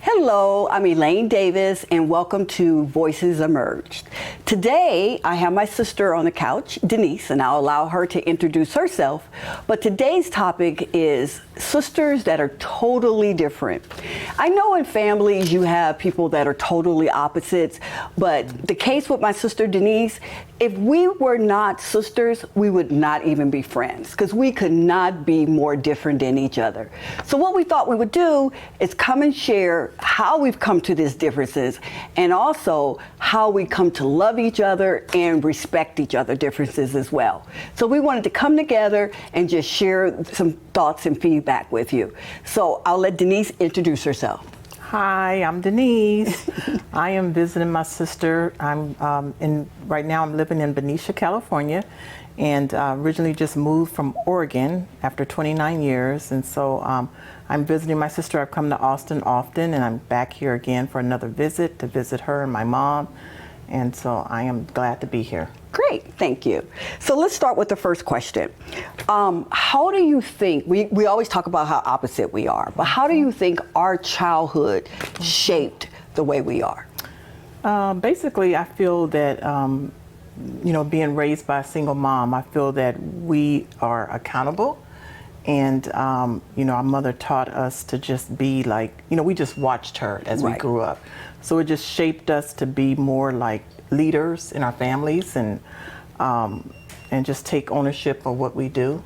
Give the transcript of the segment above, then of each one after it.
Hello, I'm Elaine Davis, and welcome to Voices Emerged. Today, I have my sister on the couch, Denise, and I'll allow her to introduce herself. But today's topic is sisters that are totally different. I know in families you have people that are totally opposites, but the case with my sister Denise, if we were not sisters, we would not even be friends, because we could not be more different than each other. So what we thought we would do is come and share how we've come to these differences, and also how we come to love each other and respect each other's differences as well. So we wanted to come together and just share some thoughts and feedback with you. So I'll let Denise introduce herself. Hi, I'm Denise. I am visiting my sister. Right now I'm living in Benicia, California, and originally just moved from Oregon after 29 years. And so I'm visiting my sister. I've come to Austin often, and I'm back here again for another visit to visit her and my mom. And so I am glad to be here. Great, thank you. So let's start with the first question. How do you think, we always talk about how opposite we are, but how do you think our childhood shaped the way we are? Basically, I feel that, being raised by a single mom, I feel that we are accountable. And, our mother taught us to just be like, we just watched her as we grew up. So it just shaped us to be more like leaders in our families and just take ownership of what we do.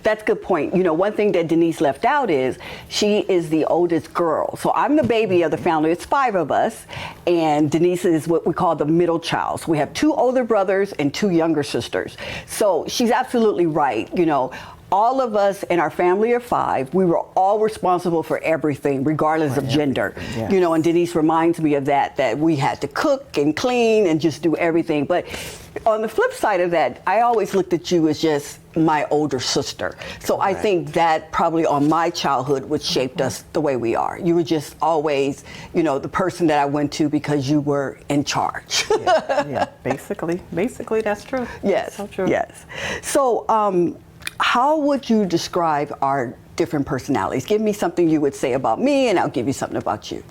That's a good point. One thing that Denise left out is she is the oldest girl. So I'm the baby of the family. It's 5 of us. And Denise is what we call the middle child. So we have 2 older brothers and 2 younger sisters. So she's absolutely right. All of us in our family of 5, we were all responsible for everything, regardless of gender. Yes. And Denise reminds me of that we had to cook and clean and just do everything. But on the flip side of that, I always looked at you as just my older sister. So I think that probably on my childhood, which shaped us the way we are. You were just always, the person that I went to because you were in charge. Yeah, basically that's true. Yes, so true. Yes. So, how would you describe our different personalities? Give me something you would say about me, and I'll give you something about you.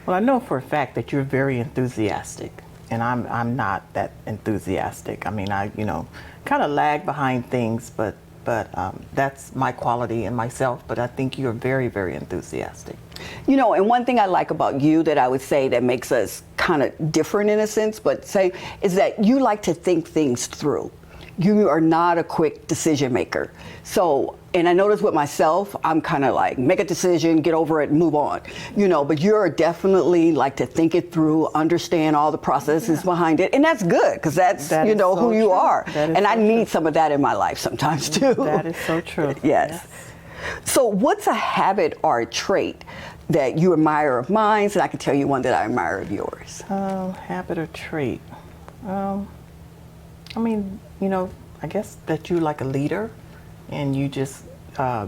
Well, I know for a fact that you're very enthusiastic, and I'm not that enthusiastic. I mean, I kind of lag behind things, but that's my quality in myself. But I think you're very, very enthusiastic. And one thing I like about you that I would say that makes us kind of different in a sense, but say, is that you like to think things through. You are not a quick decision maker. So, and I notice with myself, I'm kind of like, make a decision, get over it, move on. But you're definitely like to think it through, understand all the processes behind it. And that's good, because that's, who you are. And I need some of that in my life sometimes too. That is so true. Yes. So what's a habit or a trait that you admire of mine? And I can tell you one that I admire of yours. Habit or trait? I guess that you're like a leader, and you just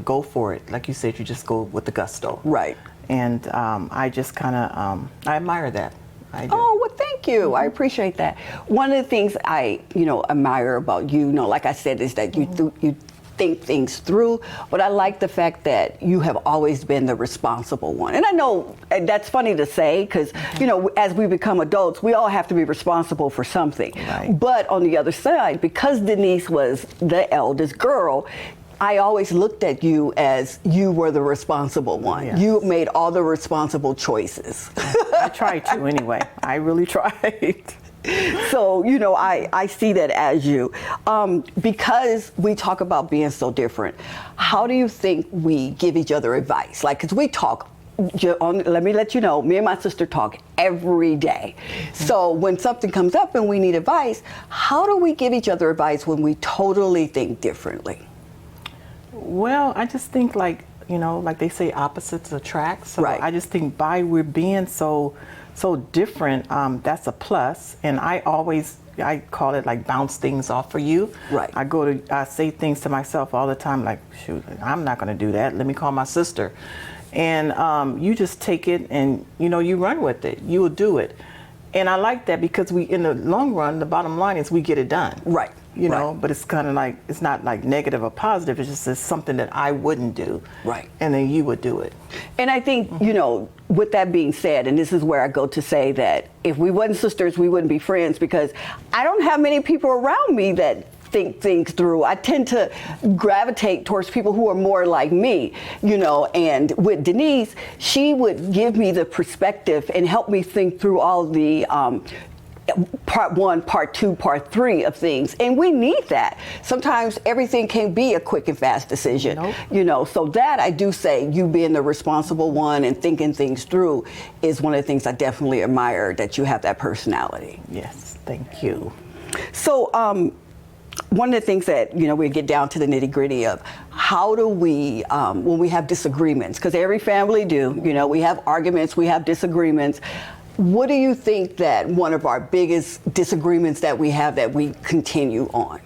go for it. Like you said, you just go with the gusto. Right. And I just kind of, I admire that. I do. Oh, well, thank you. I appreciate that. One of the things I, admire about you, like I said, is that you think things through, but I like the fact that you have always been the responsible one. And I know that's funny to say, because, as we become adults, we all have to be responsible for something. Right. But on the other side, because Denise was the eldest girl, I always looked at you as you were the responsible one. Yes. You made all the responsible choices. I tried to anyway. I really tried. So, I see that as you. Because we talk about being so different, how do you think we give each other advice? Like, because we talk, let me let you know, me and my sister talk every day. So when something comes up and we need advice, how do we give each other advice when we totally think differently? Well, I just think like they say opposites attract. So right. I just think by we're being so different, that's a plus. And I call it like bounce things off for you. Right. I say things to myself all the time, like, shoot, I'm not going to do that. Let me call my sister. And you just take it and, you run with it. You will do it. And I like that because in the long run, the bottom line is we get it done. Right. you know, but it's kind of like, it's not like negative or positive. It's just something that I wouldn't do. Right. And then you would do it. And I think, you know, with that being said, and this is where I go to say that if we wasn't sisters, we wouldn't be friends, because I don't have many people around me that think things through. I tend to gravitate towards people who are more like me, you know, and with Denise, she would give me the perspective and help me think through all the part one, part two, part three of things. And we need that. Sometimes everything can't be a quick and fast decision, you know, so that I do say you being the responsible one and thinking things through is one of the things I definitely admire, that you have that personality. Yes, thank you. So, one of the things that, you know, we get down to the nitty gritty of how do we, when we have disagreements, because every family do, you know, we have arguments, we have disagreements. What do you think that one of our biggest disagreements that we have that we continue on?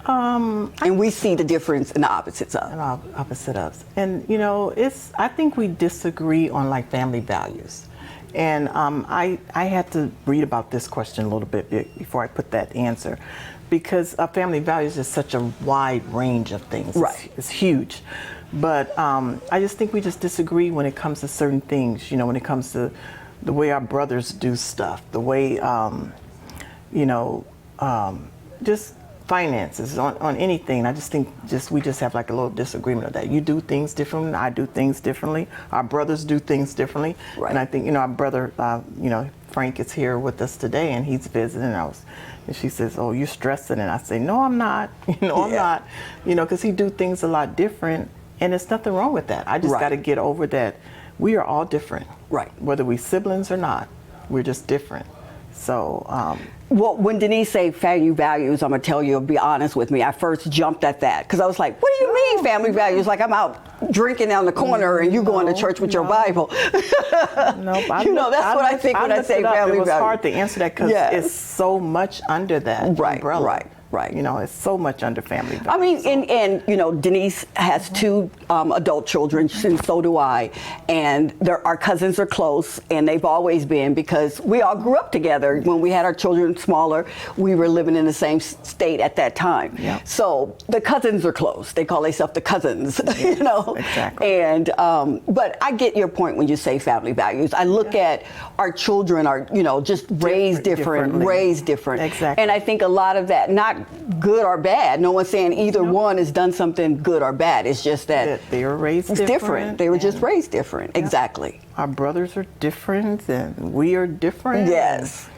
And we see the difference in the opposites of. And, you know, I think we disagree on like family values. And I had to read about this question a little bit before I put that answer, because family values is such a wide range of things. Right. It's huge. But I just think we just disagree when it comes to certain things, you know, when it comes to the way our brothers do stuff, the way, you know, just finances, on anything. I just think we just have like a little disagreement of that. You do things differently, I do things differently, our brothers do things differently. Right. And I think, you know, our brother, you know, Frank is here with us today and he's visiting. And she says, oh, you're stressing. And I say, no, I'm not. You know, I'm not. You know, because he do things a lot different. And there's nothing wrong with that. I just got to get over that. We are all different. Right. Whether we siblings or not, we're just different. So. Well, when Denise say family values, I'm going to tell you, be honest with me, I first jumped at that because I was like, what do you mean family values? Like I'm out drinking down the corner and you going to church with your Bible. You know, that's what I think when I say family values. It was hard to answer that because it's so much under that umbrella. Right. You know, it's so much under family values. I mean, and you know, Denise has two adult children, and so do I. And our cousins are close, and they've always been, because we all grew up together. When we had our children smaller, we were living in the same state at that time. Yeah. So the cousins are close. They call themselves the cousins, you know. Exactly. And but I get your point when you say family values. I look at our children are, you know, just raised different. Exactly. And I think a lot of that, not good or bad. No one's saying either one has done something good or bad. It's just that they were raised different. They were just raised different. Exactly. Our brothers are different and we are different. Yes.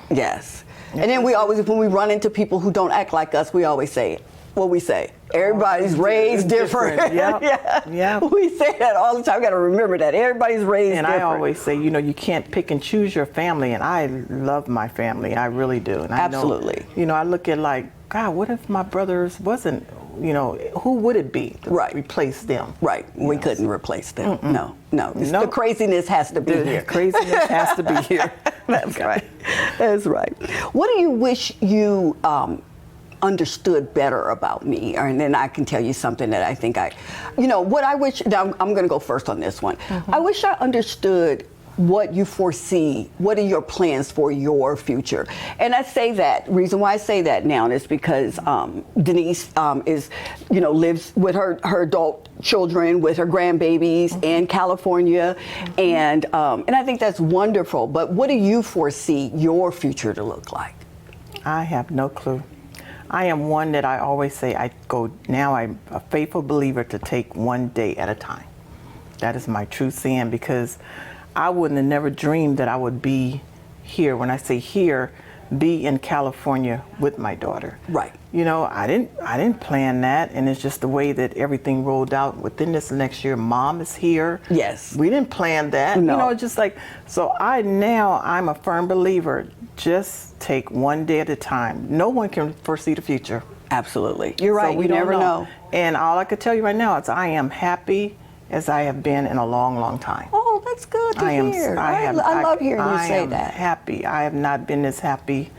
And then we always, when we run into people who don't act like us, we always say, what we say, everybody's raised different. Yeah. We say that all the time. We got to remember that everybody's raised different. And I always say, you know, you can't pick and choose your family. And I love my family. I really do. And I know, you know, I look at like, God, what if my brothers wasn't, you know, who would it be to replace them? Right. We couldn't replace them. No. The craziness has to be here. Craziness has to be here. That's right. That's right. What do you wish you understood better about me? And then I can tell you something that I think what I wish, now I'm going to go first on this one. I wish I understood what you foresee, what are your plans for your future? And I say that, reason why I say that now is because Denise is, you know, lives with her adult children, with her grandbabies in California, and I think that's wonderful. But what do you foresee your future to look like? I have no clue. I am one that I always say I'm a faithful believer to take one day at a time. That is my true saying, because I wouldn't have never dreamed that I would be here. When I say here, be in California with my daughter. Right. You know, I didn't plan that, and it's just the way that everything rolled out. Within this next year, Mom is here. Yes. We didn't plan that. No. You know, just like, so I'm a firm believer. Just take one day at a time. No one can foresee the future. Absolutely. You're right. So we never know. And all I could tell you right now is I am happy as I have been in a long, long time. Oh, that's good to hear. I love hearing you say that. I am happy. I have not been this happy,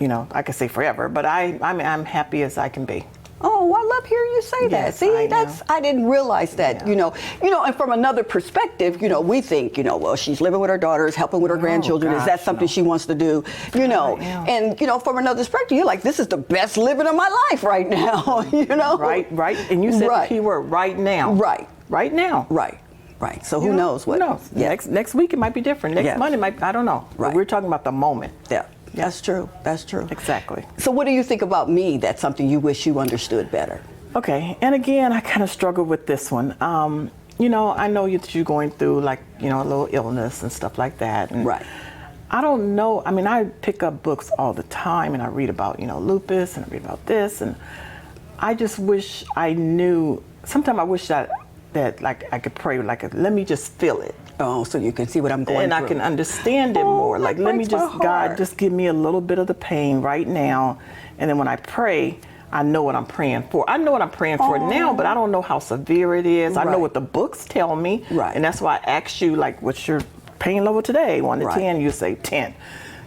you know, I could say forever, but I'm happy as I can be. Oh, I love hearing you say that. Yes, See, I didn't realize that, Yeah. and from another perspective, we think, well, she's living with her daughters, helping with her grandchildren. Is that gosh, something no. she wants to do? Yeah. And, from another perspective, you're like, this is the best living of my life right now, Right. And you said the key word, right now. Right now. Right. So who knows what? Who knows? Yeah. Next week it might be different. Next Monday might, I don't know. Right. But we're talking about the moment. Yeah. That's true. Exactly. So what do you think about me that's something you wish you understood better? Okay, and again, I kind of struggle with this one. I know that you're going through a little illness and stuff like that. And right. I don't know. I mean, I pick up books all the time and I read about, lupus and I read about this. And I just wish I knew, sometimes I wish that I could pray, let me just feel it. Oh, so you can see what I'm going and through. I can understand it more. Let me just, God, just give me a little bit of the pain right now. And then when I pray, I know what I'm praying for. I know what I'm praying for now, but I don't know how severe it is. I know what the books tell me. Right. And that's why I asked you, what's your pain level today? 1 to 10, you say 10.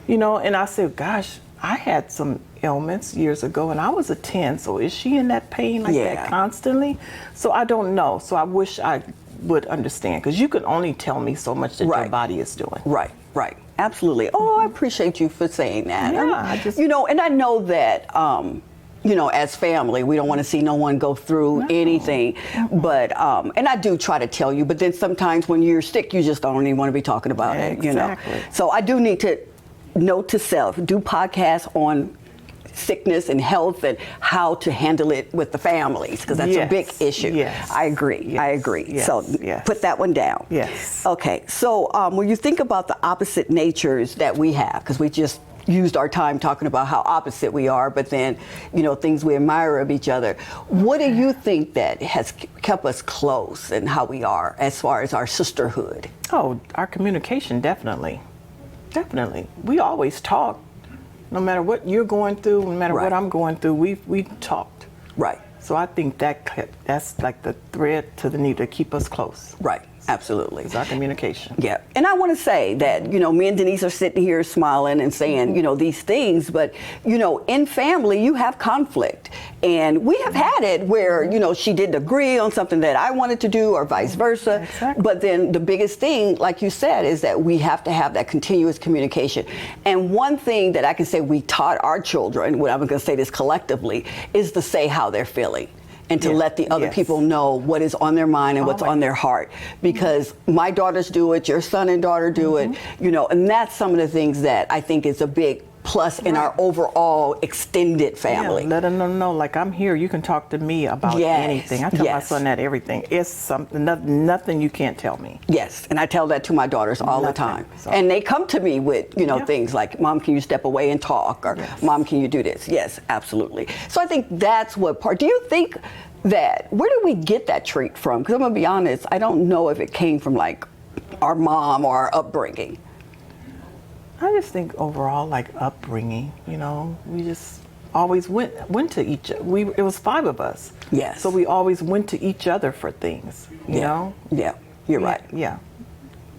And I said, gosh, I had some ailments years ago and I was a 10. So is she in that pain that constantly? So I don't know. So I wish I would understand, because you can only tell me so much that your body is doing. Right. Absolutely. Oh, I appreciate you for saying that. Yeah, and I know that, as family, we don't want to see no one go through anything. But, and I do try to tell you, but then sometimes when you're sick, you just don't even want to be talking about it, So I do need to note to self, do podcasts on sickness and health and how to handle it with the families, because that's a big issue. Yes. I agree. Yes. So put that one down. Yes. Okay. So when you think about the opposite natures that we have, because we just used our time talking about how opposite we are, but then, things we admire of each other. What do you think that has kept us close and how we are as far as our sisterhood? Oh, our communication, definitely. We always talk. No matter what you're going through, no matter what I'm going through, we talked. Right. So I think that's like the thread to the needle to keep us close. Right. Absolutely. It's our communication. Yeah. And I want to say that, me and Denise are sitting here smiling and saying, these things, but, in family, you have conflict. And we have had it where, she didn't agree on something that I wanted to do or vice versa. Exactly. But then the biggest thing, like you said, is that we have to have that continuous communication. And one thing that I can say we taught our children, what I'm going to say this collectively, is to say how they're feeling. And to let the other people know what is on their mind and what's on their heart. Because my daughters do it, your son and daughter do it, and that's some of the things that I think is a big plus in our overall extended family. Yeah, letting them know, I'm here, you can talk to me about anything. I tell my son that everything. It's something, nothing you can't tell me. Yes, and I tell that to my daughters all the time. So. And they come to me with, things like, Mom, can you step away and talk? Or Mom, can you do this? Yes, absolutely. So I think that's what do you think that, where did we get that trait from? Because I'm going to be honest, I don't know if it came from our mom or our upbringing. I just think overall, upbringing, we just always went to each other. It was 5 of us. Yes. So we always went to each other for things, you know? Yeah, you're right. Yeah.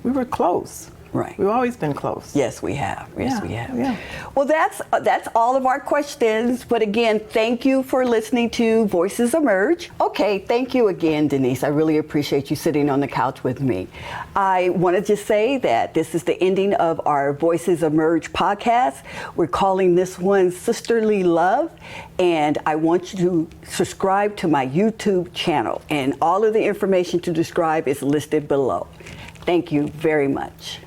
We were close. Right. We've always been close. Yes, we have. Yes, we have. Yeah. Well, that's all of our questions. But again, thank you for listening to Voices Emerge. Okay, thank you again, Denise. I really appreciate you sitting on the couch with me. I want to just say that this is the ending of our Voices Emerge podcast. We're calling this one Sisterly Love. And I want you to subscribe to my YouTube channel. And all of the information to subscribe is listed below. Thank you very much.